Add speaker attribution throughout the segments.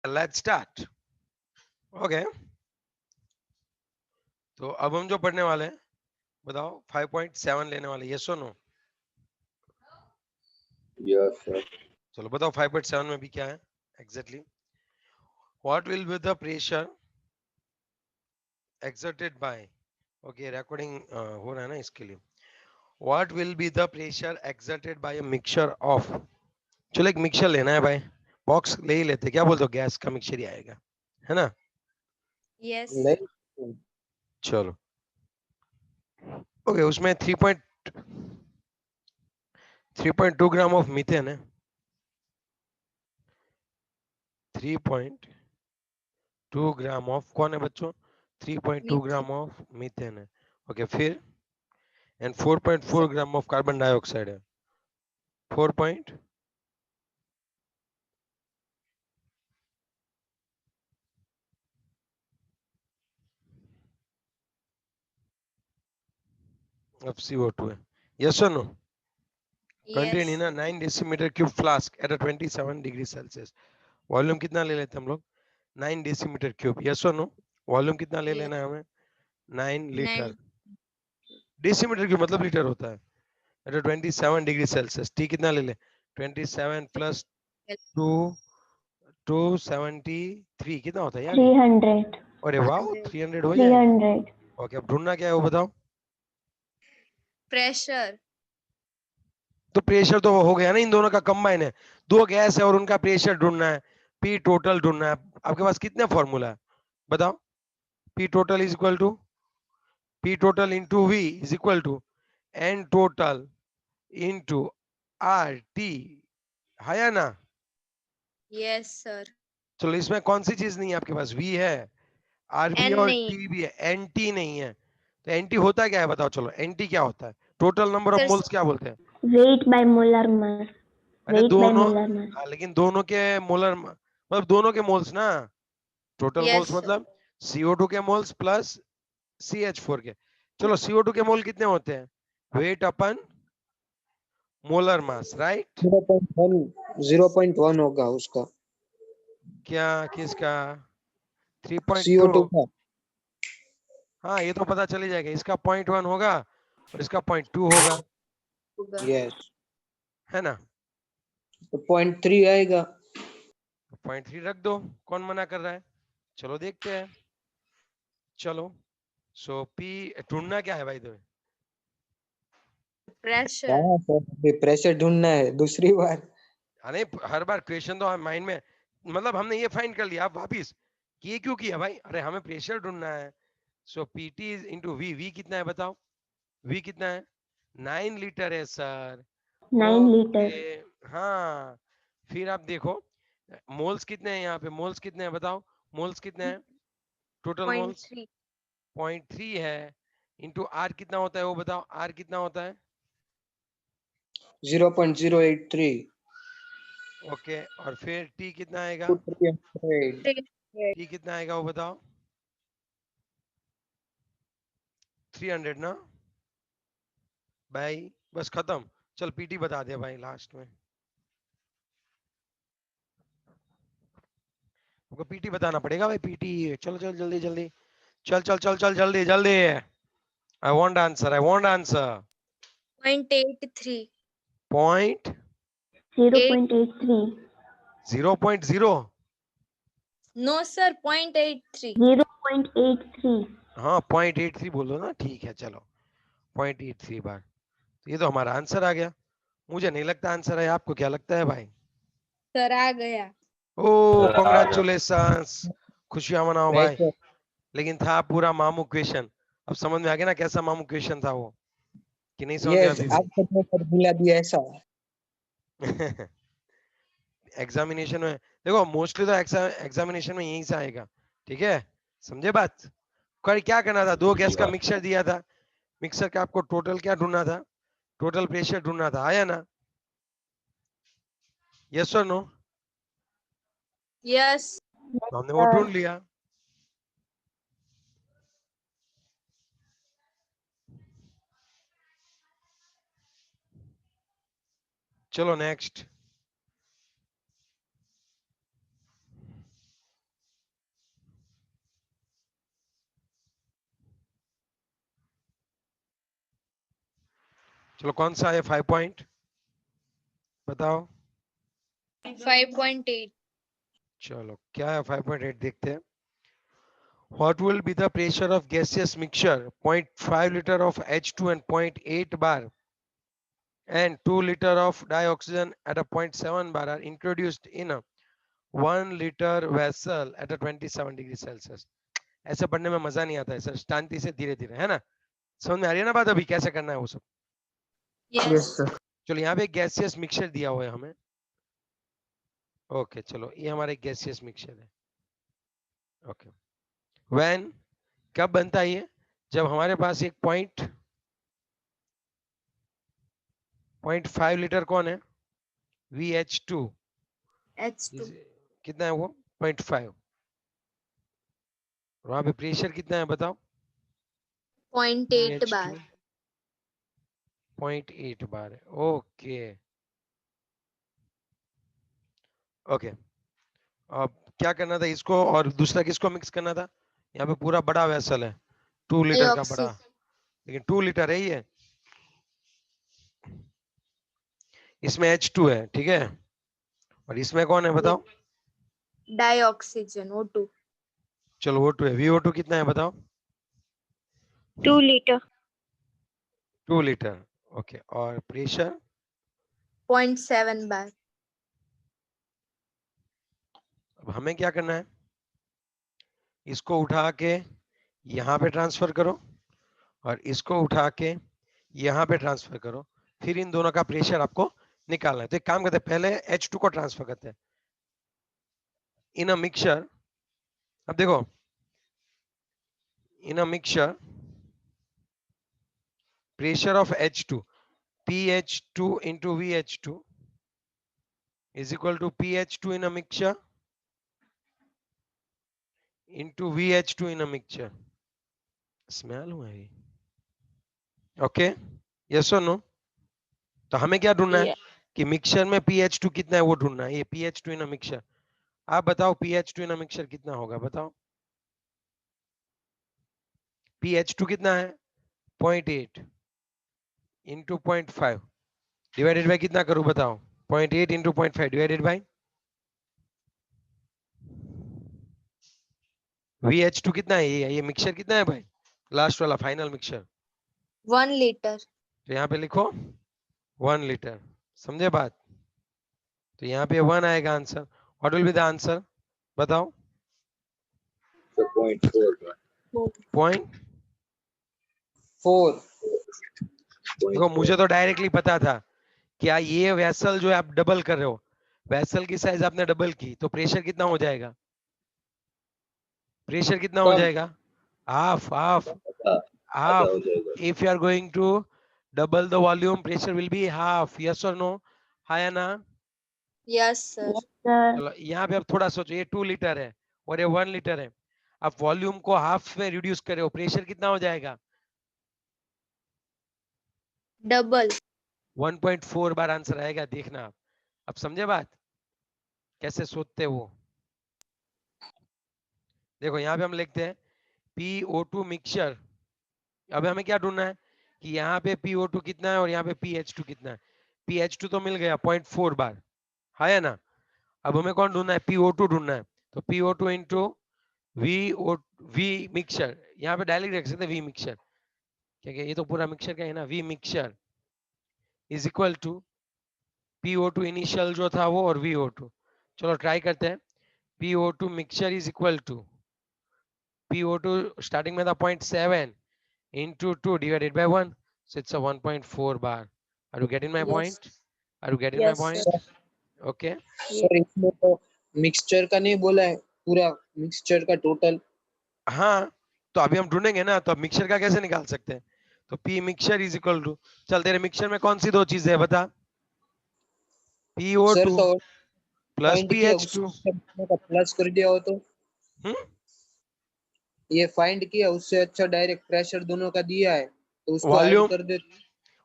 Speaker 1: Let's start. Okay, तो अब हम जो पढ़ने वाले हैं, बताओ 5.7 लेने वाले, यस और नो?
Speaker 2: Yes, sir.
Speaker 1: चलो बताओ 5.7 में भी क्या है exactly? What will be the pressure exerted by, okay recording हो रहा है ना इसके लिए, what will be the pressure exerted by a mixture of, चलो एक मिक्सचर लेना है भाई, बॉक्स ले ही लेते, क्या बोलते हो, गैस का मिक्सचर ही आएगा, है ना?
Speaker 3: Yes.
Speaker 2: नहीं,
Speaker 1: चलो ओके, उसमें 3.2 ग्राम ऑफ मीथेन है, 3.2 ग्राम ऑफ, कौन है बच्चों? 3.2 ग्राम ऑफ मीथेन है, ओके फिर, and 4.4 gram of carbon dioxide है, 4 पॉइंट, of CO2 है, yes or no? Contain in
Speaker 3: Yes.
Speaker 1: 9 decimetre cube flask at 27 degree Celsius, volume कितना ले लेते हैं हम लोग? 9 डेसीमीटर क्यूब, यस और नो? वॉल्यूम कितना ले
Speaker 3: Yes.
Speaker 1: लेना है हमें? 9 लीटर।
Speaker 3: 9.
Speaker 1: डेसीमीटर क्यूब मतलब लीटर होता है, एट 27 डिग्री सेल्सियस। टी कितना ले ले? 27 प्लस 2, 273 कितना होता है यार ये?
Speaker 4: 300.
Speaker 1: अरे वाह, 300 हो जाएगा।
Speaker 4: 300.
Speaker 1: ओके, अब ढूंढना क्या है वो बताओ।
Speaker 3: Pressure.
Speaker 1: तो प्रेशर तो हो गया ना, इन दोनों का कंबाइन है, दो गैस है और उनका प्रेशर ढूंढना है, पी टोटल ढूंढना है। आपके पास कितने फॉर्मूला है बताओ? P total is equal to, P total into V is equal to N total into R T, है या ना?
Speaker 3: Yes, sir.
Speaker 1: चलो इसमें कौन सी चीज नहीं है आपके पास? वी है, आर भी
Speaker 3: N
Speaker 1: है और
Speaker 3: नहीं.
Speaker 1: टी भी है, एन टी नहीं है। तो एन टी होता क्या है बताओ? चलो एन टी क्या होता है? Total number of
Speaker 3: Sir,
Speaker 1: moles क्या बोलते हैं?
Speaker 4: Weight by molar mass.
Speaker 1: अरे
Speaker 4: Weight by
Speaker 1: दोनों,
Speaker 4: molar mass.
Speaker 1: हाँ, लेकिन दोनों के मोलर मतलब दोनों के मोल्स ना, टोटल
Speaker 3: yes,
Speaker 1: मोल्स
Speaker 3: sir.
Speaker 1: मतलब CO2 के मोल्स प्लस CH4 के। चलो CO2 के मोल कितने होते हैं? वेट अपन मोलर मास, राइट?
Speaker 2: 0.1 होगा उसका,
Speaker 1: क्या, किसका? 3.2।
Speaker 2: CO2 का।
Speaker 1: हाँ ये तो पता चल ही जाएगा, इसका 0.1 होगा और इसका 0.2 होगा,
Speaker 3: होगा.
Speaker 2: यस,
Speaker 1: है ना?
Speaker 2: तो 0.3 आएगा।
Speaker 1: 0.3 रख दो, कौन मना कर रहा है? चलो देखते हैं। चलो, सो पी ढूंढना क्या है भाई तुम्हें?
Speaker 3: Pressure.
Speaker 2: हाँ सर, अभी प्रेशर ढूंढना है दूसरी बार।
Speaker 1: अरे हर बार क्वेश्चन तो माइंड में, मतलब हमने ये फाइंड कर लिया, आप वापिस ये क्यों किया भाई? अरे हमें प्रेशर ढूंढना है। So PT is into V, V कितना है बताओ? वी कितना है? 9 लीटर है सर।
Speaker 4: 9
Speaker 1: okay,
Speaker 4: liter.
Speaker 1: हाँ, फिर आप देखो मोल्स कितने हैं यहाँ पे, मोल्स कितने हैं बताओ? मोल्स कितने हैं टोटल मोल्स?
Speaker 3: 0.3.
Speaker 1: 0.3 है, इंटू आर कितना होता है वो बताओ? आर कितना होता है?
Speaker 2: 0.083,
Speaker 1: ओके, और फिर टी कितना आएगा?
Speaker 2: 300।
Speaker 1: टी कितना आएगा वो बताओ? 300 ना भाई, बस खत्म। चल पीटी बता दे भाई लास्ट में, हमको पीटी बताना पड़ेगा भाई, पीटी। चलो चल जल्दी जल्दी, चल चल चल चल जल्दी जल्दी, I want answer, I want answer.
Speaker 3: 0.83.
Speaker 1: Point
Speaker 4: 0.83.
Speaker 1: 0.0,
Speaker 3: No, sir. 0.83.
Speaker 4: 0.83.
Speaker 1: हाँ 0.83 बोलो ना, ठीक है चलो 0.83 बार, तो ये तो हमारा आंसर आ गया। मुझे नहीं लगता आंसर है, आपको क्या लगता है भाई?
Speaker 3: Sir आ गया.
Speaker 1: ओ कॉन्ग्रेचुलेशंस, खुशियां मनाओ भाई।
Speaker 2: प्रेशर।
Speaker 1: लेकिन था पूरा मामू क्वेश्चन, अब समझ में आ गया ना कैसा मामू क्वेश्चन था वो, कि नहीं समझ में
Speaker 2: यस,
Speaker 1: अभी भी?
Speaker 2: आपको तो सर बुला दिया ऐसा।
Speaker 1: एग्जामिनेशन में देखो, मोस्टली तो एग्जामिनेशन में यहीं से आएगा, ठीक है? समझे बात? कल क्या करना था, दो गैस का मिक्सचर दिया था, मिक्सर का आपको टोटल क्या ढूंढना था? टोटल प्रेशर ढूंढना था, आया ना? यस और नो?
Speaker 3: Yes.
Speaker 1: तो हमने वो ढूंढ लिया। चलो नेक्स्ट, चलो कौन सा है 5 पॉइंट, बताओ।
Speaker 3: 5.8.
Speaker 1: चलो क्या है 5.8 देखते हैं। What will be the pressure of gaseous mixture 0.5 liter of H2 and 0.8 bar and 2 liter of dioxygen at a 0.7 bar are introduced in a 1 liter vessel at a 27 degree Celsius। ऐसे पढ़ने में मजा नहीं आता है सर, शांति से धीरे धीरे, है ना। समझ में आ रही है ना बात, अभी कैसे करना है वो सब।
Speaker 3: Yes.
Speaker 2: Yes, sir.
Speaker 1: चलो यहाँ पे गैसियस मिक्सचर दिया हुआ है हमें। ओके चलो ये हमारा गैसियस मिक्सचर है। ओके व्हेन, कब बनता है ये, जब हमारे पास एक 0.5 लीटर कौन है, VH2,
Speaker 3: H2.
Speaker 1: कितना है वो 0.5, वहां पे प्रेशर कितना है बताओ,
Speaker 3: 0.8 bar.
Speaker 1: 0.8 बार है। ओके ओके, अब क्या करना था इसको और दूसरा किसको मिक्स करना था, यहाँ पे पूरा बड़ा वेसल है 2 लीटर का बड़ा,
Speaker 3: Dioxide.
Speaker 1: लेकिन 2 लीटर है ये, इसमें H2 है, ठीक है, और इसमें कौन है बताओ,
Speaker 3: Dioxygen, O2.
Speaker 1: चलो O2 है, VO2 कितना है बताओ,
Speaker 4: 2 liter.
Speaker 1: 2 लीटर। ओके और प्रेशर
Speaker 3: 0.7 bar.
Speaker 1: अब हमें क्या करना है, इसको उठा के यहाँ पे ट्रांसफर करो और इसको उठा के यहाँ पे ट्रांसफर करो, फिर इन दोनों का प्रेशर आपको निकालना है। तो एक काम करते हैं, पहले H2 को ट्रांसफर करते हैं इन अ मिक्सचर। अब देखो in a mixture pressure of H2, PH2 into VH2 is equal to PH2 in a mixture into VH2 in a mixture। Smell हुआ है, ओके यस और नो। तो हमें क्या ढूंढना है कि मिक्सचर में PH2 कितना है वो ढूंढना है, ये PH2 इन अ मिक्सचर। आप बताओ PH2 इन अ मिक्सचर कितना होगा बताओ, PH2 कितना है 0.8 into 0.5 डिवाइडेड बाय कितना करूं बताओ, 0.8 into 0.5 डिवाइडेड बाय VH2 कितना है, ये मिक्सचर कितना है भाई, लास्ट वाला फाइनल मिक्सचर,
Speaker 3: 1 liter.
Speaker 1: तो यहाँ पे लिखो 1 लीटर, समझे बात। तो यहाँ पे 1 आएगा answer. What will be the answer बताओ, 0.4।
Speaker 2: 4.
Speaker 1: देखो मुझे तो डायरेक्टली पता था, क्या ये वेसल जो आप डबल कर रहे हो, वेसल की साइज आपने डबल की तो प्रेशर कितना हो जाएगा, प्रेशर कितना हो
Speaker 2: कम.
Speaker 1: जाएगा, half half half. If you are going to double the volume pressure will be half, yes और नो, हाँ या ना।
Speaker 3: Yes, sir.
Speaker 4: Sir.
Speaker 1: चलो यहाँ पे अब थोड़ा सोचो, ये 2 लीटर है और ये 1 लीटर है, आप वॉल्यूम को हाफ में रिड्यूस कर रहे हो, प्रेशर कितना हो जाएगा,
Speaker 3: Double.
Speaker 1: 1.4 बार आंसर आएगा, देखना आप। अब समझे बात कैसे सोचते वो। देखो यहाँ पे हम लिखते हैं PO2 मिक्सचर। अब हमें क्या ढूंढना है कि यहाँ पे PO2 कितना है और यहाँ पे PH2 कितना है। PH2 तो मिल गया 0.4 बार, है या ना। अब हमें कौन ढूंढना है, PO2 ढूंढना है। तो PO2 इंटू V मिक्सचर, यहाँ पे डायरेक्ट रख सकते V मिक्सचर, क्योंकि ये तो पूरा मिक्सचर का है ना। V mixture is equal to PO2 initial जो था वो और VO2। चलो ट्राई करते हैं। PO2 mixture is equal to PO2 starting में था 0.7 into 2 divided by 1, so it's a 1.4 bar। Are you getting my
Speaker 3: Yes.
Speaker 1: point? Are you getting
Speaker 3: Yes,
Speaker 1: my
Speaker 3: sir.
Speaker 1: point? Okay।
Speaker 2: Sir इसमें तो mixture का नहीं बोला है, पूरा मिक्सचर का टोटल।
Speaker 1: हाँ तो अभी हम ढूंढेंगे ना, तो अब मिक्सचर का कैसे निकाल सकते हैं। तो P mixture is equal to, चल तेरे मिक्सचर में कौन सी दो चीजें है बता,
Speaker 2: सर
Speaker 1: PO2
Speaker 2: तो
Speaker 1: प्लस
Speaker 2: फाइंड किया,
Speaker 1: PH2।
Speaker 2: उसका प्लस कर दिया हो तो ये फाइंड किया, उससे अच्छा डायरेक्ट प्रेशर दोनों का दिया है तो उसको ऐड
Speaker 1: वॉल्यूम,
Speaker 2: कर दे।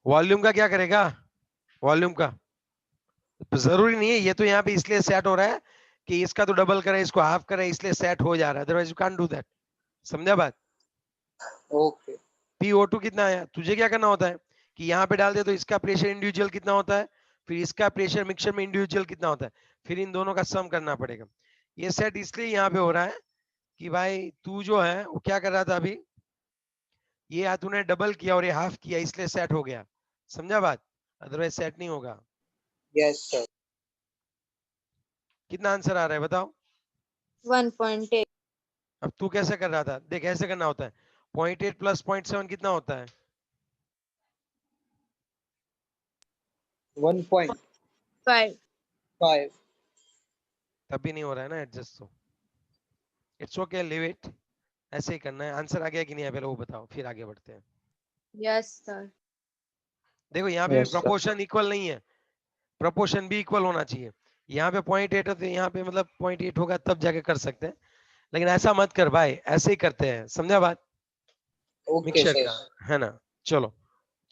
Speaker 1: वॉल्यूम का क्या करेगा, वॉल्यूम का तो जरूरी नहीं है, ये तो यहाँ पे इसलिए सेट हो रहा है कि इसका तो डबल करे इसको हाफ करे, इसलिए सेट हो जा रहा है, otherwise you can't do that. समझा बात।
Speaker 2: ओके।
Speaker 1: PO2 कितना आया, तुझे क्या करना होता है कि यहाँ पे डाल दे तो इसका प्रेशर इंडिविजुअल कितना होता है, फिर इसका प्रेशर मिक्सचर में इंडिविजुअल कितना होता है, फिर इन दोनों का सम करना पड़ेगा। ये सेट इसलिए यहाँ पे हो रहा है कि भाई तू जो है वो क्या कर रहा था अभी, ये तूने डबल किया और ये हाफ किया, इसलिए सेट हो गया, समझा बात, अदरवाइज सेट नहीं होगा।
Speaker 2: Yes sir.
Speaker 1: कितना आंसर आ रहा है बताओ।
Speaker 3: 1.8.
Speaker 1: अब तू कैसे कर रहा था, देख ऐसे करना होता है, 0.8 प्लस 0.7 कितना होता है,
Speaker 2: 1.5।
Speaker 3: 5.
Speaker 1: तब भी नहीं हो रहा है ना एडजस्ट, तो इट्स ओके, लिव इट, ऐसे ही करना है। आंसर आ गया कि नहीं है पहले वो बताओ, फिर आगे बढ़ते हैं।
Speaker 3: Yes, sir.
Speaker 1: देखो यहाँ पे भी
Speaker 2: यस सर।
Speaker 1: प्रोपोर्शन इक्वल नहीं है, प्रोपोर्शन भी इक्वल होना चाहिए। यहाँ पे 0.8 है तो यहाँ पे मतलब 0.8 होगा तब जाके कर सकते हैं, लेकिन ऐसा मत कर भाई, ऐसे ही करते हैं, समझा बात,
Speaker 2: ओके
Speaker 1: मिक्सचर
Speaker 2: सर।
Speaker 1: का, है ना। चलो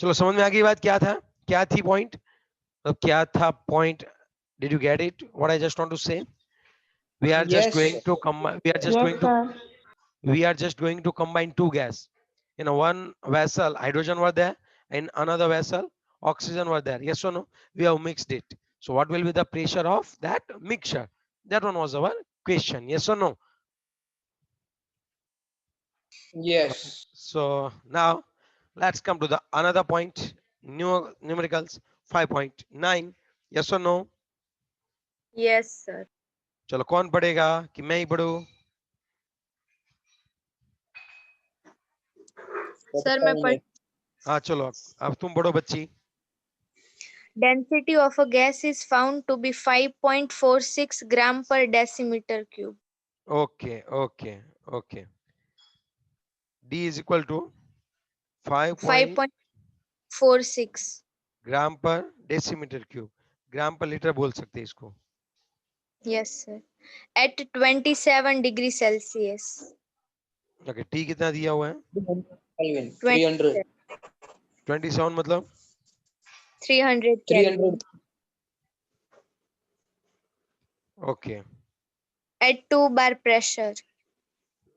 Speaker 1: चलो समझ में आ गई बात, क्या था, क्या थी पॉइंट, मतलब क्या था point, did you get it what I just want to say, we are just
Speaker 2: yes
Speaker 1: going
Speaker 2: sir.
Speaker 1: to combine we are just
Speaker 4: Yes,
Speaker 1: going to
Speaker 4: sir.
Speaker 1: we are just going to combine two gas in a one vessel, hydrogen were there, in another vessel oxygen were there, yes or no, we have mixed it, so what will be the pressure of that mixture, that one was our question, yes or no.
Speaker 2: Yes.
Speaker 1: So now let's come to the another point, new numericals 5.9, yes or no.
Speaker 3: Yes, sir.
Speaker 1: चलो कौन पढ़ेगा कि मैं ही पढ़ूं,
Speaker 3: Sir, मैं पढ़
Speaker 1: हाँ चलो अब तुम पढ़ो बच्ची।
Speaker 3: Density of a gas is found to be 5.46 gram per decimeter cube.
Speaker 1: Okay okay okay, D is equal to 5
Speaker 3: 5.46.
Speaker 1: ग्राम पर डेसीमीटर क्यूब, ग्राम पर लीटर बोल सकते हैं इसको।
Speaker 3: Yes, sir. At 27 degrees Celsius.
Speaker 1: Okay, T कितना दिया हुआ है,
Speaker 2: केल्विन 300।
Speaker 1: 27 मतलब
Speaker 3: 300
Speaker 2: 300।
Speaker 3: Kelvin.
Speaker 1: Okay
Speaker 3: At 2 bar pressure.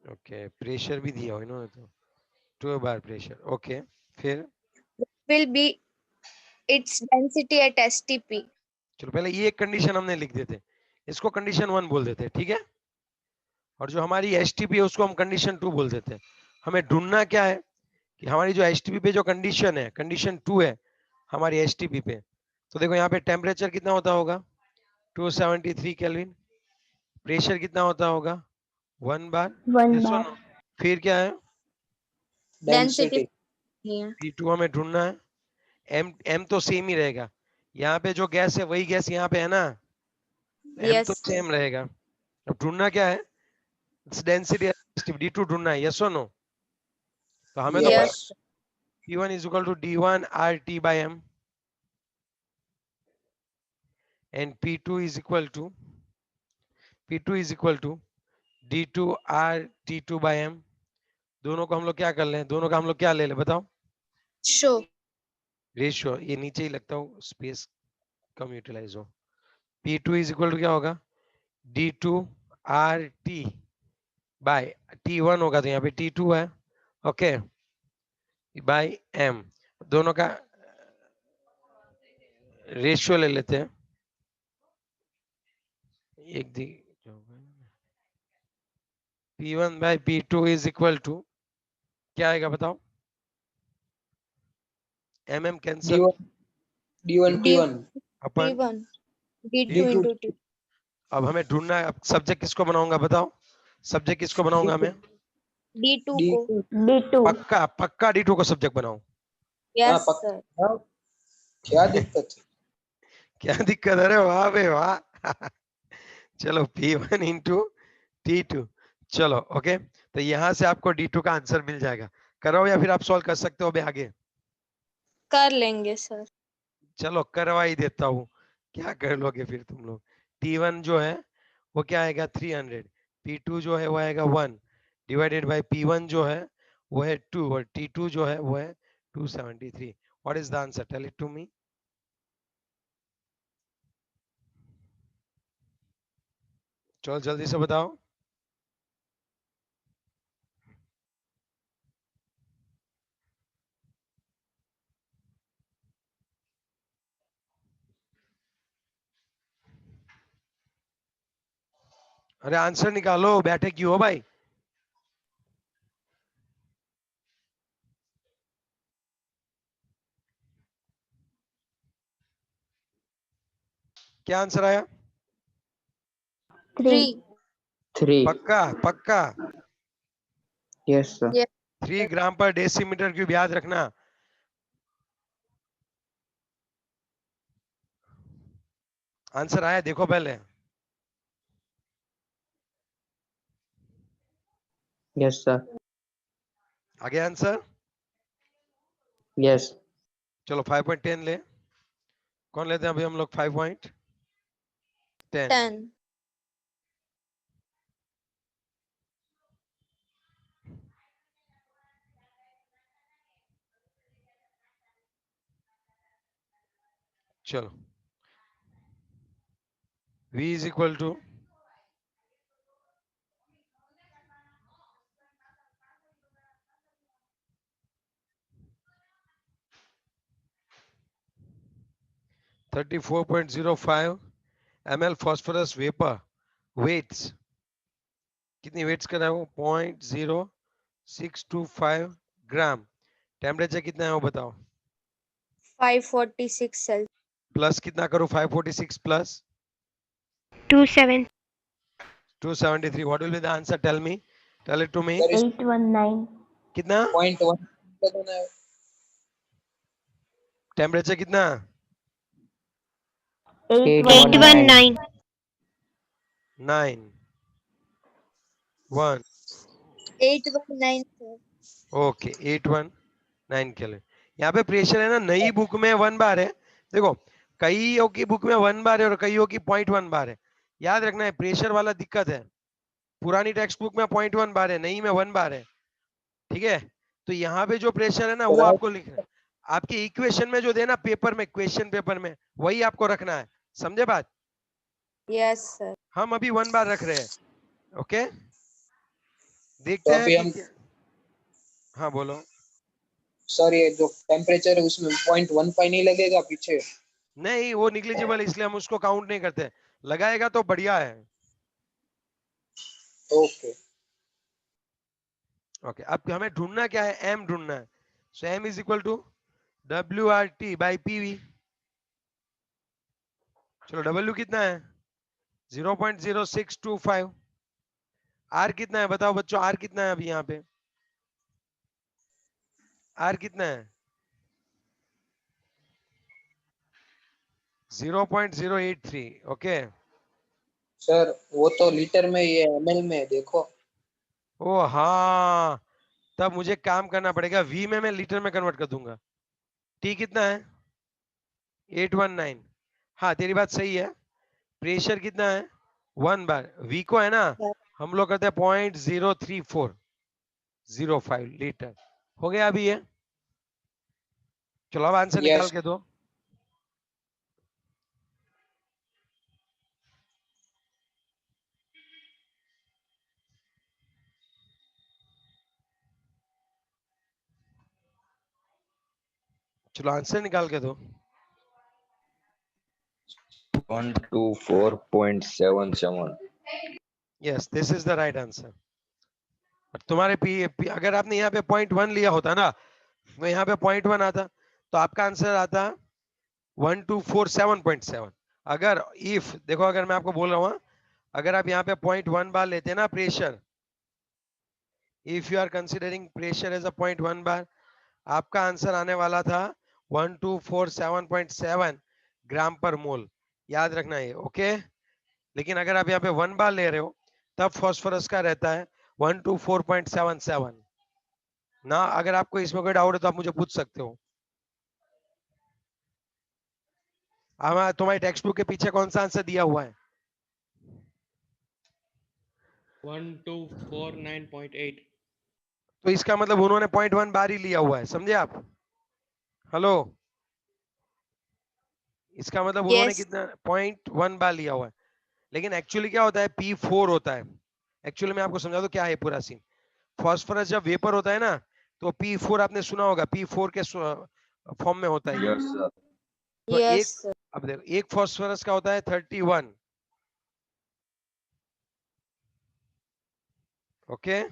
Speaker 1: Okay, pressure भी दिया हुआ इन्होंने तो, 2 बार प्रेशर, ओके फिर
Speaker 3: Will be its density at STP.
Speaker 1: चलो पहले ये एक कंडीशन हमने लिख देते, इसको कंडीशन 1 बोल देते, ठीक है, और जो हमारी एसटीपी है उसको हम कंडीशन 2 बोल देते हैं। हमें ढूंढना क्या है कि हमारी जो एसटीपी पे जो कंडीशन है, कंडीशन 2 है हमारी एसटीपी पे, तो देखो यहाँ पे टेम्परेचर कितना होता होगा 273 केल्विन, प्रेशर कितना होता होगा 1 बार,
Speaker 4: 1
Speaker 1: yes or
Speaker 4: bar.
Speaker 1: no? फिर क्या है
Speaker 3: Density
Speaker 2: डेंसिटी।
Speaker 3: here.
Speaker 1: P2 हमें ढूंढना है, M तो सेम ही रहेगा, यहाँ पे जो गैस है वही गैस यहाँ पे है ना, M
Speaker 3: Yes,
Speaker 1: तो
Speaker 3: sir.
Speaker 1: सेम रहेगा। अब ढूंढना क्या है, डेंसिटी D2 ढूंढना है, yes or no, तो हमें तो
Speaker 2: yes.
Speaker 3: Yes.
Speaker 1: P1 is equal to D1 RT by M and P2 is equal to D2 RT2 by M, दोनों को हम लोग क्या कर लें, दोनों का हम लोग क्या ले लें बताओ,
Speaker 3: Show.
Speaker 1: रेशियो, ये नीचे ही लगता हूँ स्पेस कम यूटिलाइज हो। P2 इज इक्वल टू क्या होगा D2 RT बाय T1 होगा तो यहाँ पे T2 है, ओके बाय M, दोनों का रेशियो ले लेते हैं, एक the P1 by P2 is equal to क्या आएगा बताओ, MM कैंसल,
Speaker 2: D1 T1
Speaker 1: अपन
Speaker 3: T1. D2
Speaker 2: D2
Speaker 3: into T.
Speaker 1: अब हमें ढूंढना है, अब सब्जेक्ट किसको बनाऊंगा बताओ, सब्जेक्ट किसको बनाऊंगा मैं,
Speaker 3: D2 को.
Speaker 2: D2।
Speaker 4: D2.
Speaker 1: पक्का पक्का D2 को सब्जेक्ट बनाऊं,
Speaker 2: हाँ
Speaker 3: Yes,
Speaker 2: पक्का।
Speaker 3: sir.
Speaker 2: हाँ, क्या दिक्कत है।
Speaker 1: क्या दिक्कत है रे, वाह बे वाह चलो P1 इंटू T2, चलो ओके, तो यहाँ से आपको D2 का आंसर मिल जाएगा, करो या फिर आप सॉल्व कर सकते हो अभी आगे,
Speaker 3: कर लेंगे सर.
Speaker 1: चलो करवा ही देता हूँ, क्या कर लोगे फिर तुम लोग, T1 जो है वो क्या आएगा 300, P2 जो है वो आएगा 1 डिवाइडेड बाय P1 जो है वो है 2 और T2 जो है वो है 273, what is the answer, tell it to me, चलो जल्दी से बताओ, अरे आंसर निकालो, बैठे क्यों हो भाई? क्या आंसर आया?
Speaker 3: 3.
Speaker 2: 3.
Speaker 1: पक्का पक्का?
Speaker 2: Yes, sir.
Speaker 3: Yes.
Speaker 1: 3 ग्राम पर डेसीमीटर क्यूब, याद रखना। आंसर आया, देखो पहले।
Speaker 2: Yes, sir.
Speaker 1: आगे आंसर।
Speaker 2: Yes.
Speaker 1: चलो 5.10 ले। कौन लेते हैं अभी हम लोग 5.10?
Speaker 3: 10.
Speaker 1: चलो, v is equal to 34.05 ml phosphorus vapor weights। कितनी वेट्स कर रहा है वो? 0.0625 ग्राम। टेम्परेचर कितना है वो बताओ।
Speaker 3: 546 Celsius.
Speaker 1: प्लस कितना करो? 546 plus
Speaker 4: 27.
Speaker 1: 273। What will be the answer? Tell me, tell it to me.
Speaker 2: Sir, इस
Speaker 4: 819.
Speaker 1: कितना
Speaker 2: 0.1 बताना है.
Speaker 1: टेम्परेचर कितना?
Speaker 4: 819.
Speaker 1: 9 1
Speaker 3: 819, sir.
Speaker 1: Okay 819 kelvin. यहाँ पे प्रेशर है ना, नई बुक में 1 बार है। देखो, कईयों की बुक में 1 बार है और कईयों की 0.1 बार है। याद रखना है, प्रेशर वाला दिक्कत है। पुरानी टेक्स्ट बुक में 0.1 बार है, नई में 1 बार है। ठीक है, तो यहाँ पे जो प्रेशर है ना वो आपको लिखना है। आपके इक्वेशन में जो देना पेपर में, क्वेश्चन पेपर में, वही आपको रखना है। समझे बात?
Speaker 3: Yes, sir.
Speaker 1: हम अभी 1 बार रख रहे हैं। ओके,
Speaker 2: तो
Speaker 1: देखते हैं
Speaker 2: अभी
Speaker 1: कि
Speaker 2: हम
Speaker 1: हाँ बोलो।
Speaker 2: सर ये जो टेम्परेचर है उसमें 0.15 नहीं लगेगा पीछे?
Speaker 1: नहीं, वो निग्लिजिबल, इसलिए हम उसको काउंट नहीं करते। लगाएगा तो बढ़िया है।
Speaker 2: ओके.
Speaker 1: ओके, अब हमें ढूंढना क्या है? एम ढूंढना है। So M is equal to WRT by PV। चलो, W कितना है? 0.0625। R कितना है बताओ बच्चों? R कितना है अभी यहाँ पे? R कितना है? 0.083। ओके।
Speaker 2: सर वो तो लीटर में, ये ml में देखो.
Speaker 1: ओ हाँ, तब मुझे काम करना पड़ेगा। V में मैं लीटर में कन्वर्ट कर दूंगा। T कितना है? 819। हाँ, तेरी बात सही है। प्रेशर कितना है? 1 बार। V को है ना, हम लोग करते हैं 0.03405 लीटर। हो गया अभी ये? चलो अब आंसर निकाल
Speaker 2: यस.
Speaker 1: के दो। चलो आंसर निकाल के दो।
Speaker 5: 124.77.
Speaker 1: Yes, this is the right answer. तुम्हारे अगर आपने यहाँ पे 0.1 लिया होता ना, तो यहाँ पे 0.1 आता, तो आपका आंसर आता 1247.7। अगर इफ देखो, अगर मैं आपको बोल रहा हूँ, अगर आप यहाँ पे 0.1 बार लेते ना pressure, if you are considering pressure as a 0.1 bar, आपका आंसर आने वाला था 1247.7 ग्राम पर मोल। याद रखना ये, ओके। लेकिन अगर आप यहाँ पे 1 बार ले रहे हो, तब फास्फोरस का रहता है 124.77 ना। अगर आपको इसमें कोई डाउट है तो आप मुझे पूछ सकते हो। तुम्हारी टेक्स्ट बुक के पीछे कौन सा आंसर दिया हुआ है?
Speaker 6: 1249.8.
Speaker 1: तो इसका मतलब उन्होंने 0.1 बार ही लिया हुआ है, समझे आप? हेलो, इसका मतलब उन्होंने
Speaker 3: Yes.
Speaker 1: कितना 0.1 बार लिया हुआ है। लेकिन एक्चुअली क्या होता है? P4 होता है। एक्चुअली मैं आपको समझा दूं क्या है पूरा सीन। फास्फोरस जब वेपर होता है ना, तो P4 आपने सुना होगा, P4 के फॉर्म में होता है ये।
Speaker 5: Yes, sir.
Speaker 1: तो
Speaker 3: Yes,
Speaker 1: एक,
Speaker 3: sir.
Speaker 1: अब देखो, एक फास्फोरस का होता है 31, ओके,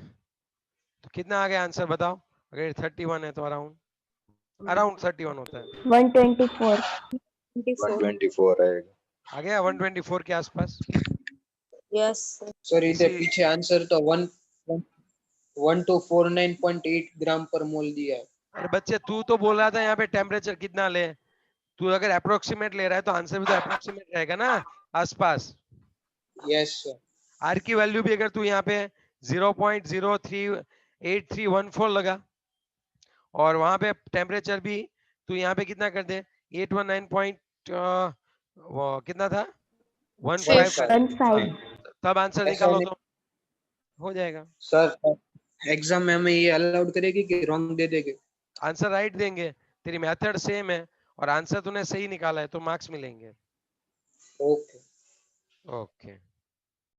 Speaker 1: तो कितना आ गया आंसर बताओ? अगर 31 है तो अराउंड 31 होता है।
Speaker 4: 124.
Speaker 5: 124 आएगा।
Speaker 1: आ गया 124 के आसपास।
Speaker 3: Yes.
Speaker 2: सर इधर
Speaker 1: इसी-
Speaker 2: पीछे आंसर तो 1249.8 ग्राम पर मोल दिया है।
Speaker 1: अरे बच्चे, तू तो बोल रहा था यहाँ पे टेम्परेचर कितना ले, तू अगर अप्रोक्सीमेट ले रहा है तो आंसर भी तो अप्रोक्सीमेट रहेगा ना, आसपास।
Speaker 2: Yes sir.
Speaker 1: आर की वैल्यू भी अगर तू यहाँ पे 0.038314 लगा, और वहां पे टेम्परेचर भी तू यहाँ पे कितना कर दे, 819 पॉइंट कितना था, 15 कर दे,
Speaker 4: 15.
Speaker 1: तब आंसर
Speaker 2: ऐसा
Speaker 1: निकालो
Speaker 2: नहीं
Speaker 1: तो हो जाएगा।
Speaker 2: सर, एग्जाम में हमें ये अलाउड करेगी कि रॉन्ग दे देंगे?
Speaker 1: आंसर राइट देंगे, तेरी मेथड सेम है और आंसर तूने सही निकाला है तो मार्क्स मिलेंगे।
Speaker 2: ओके।
Speaker 1: ओके।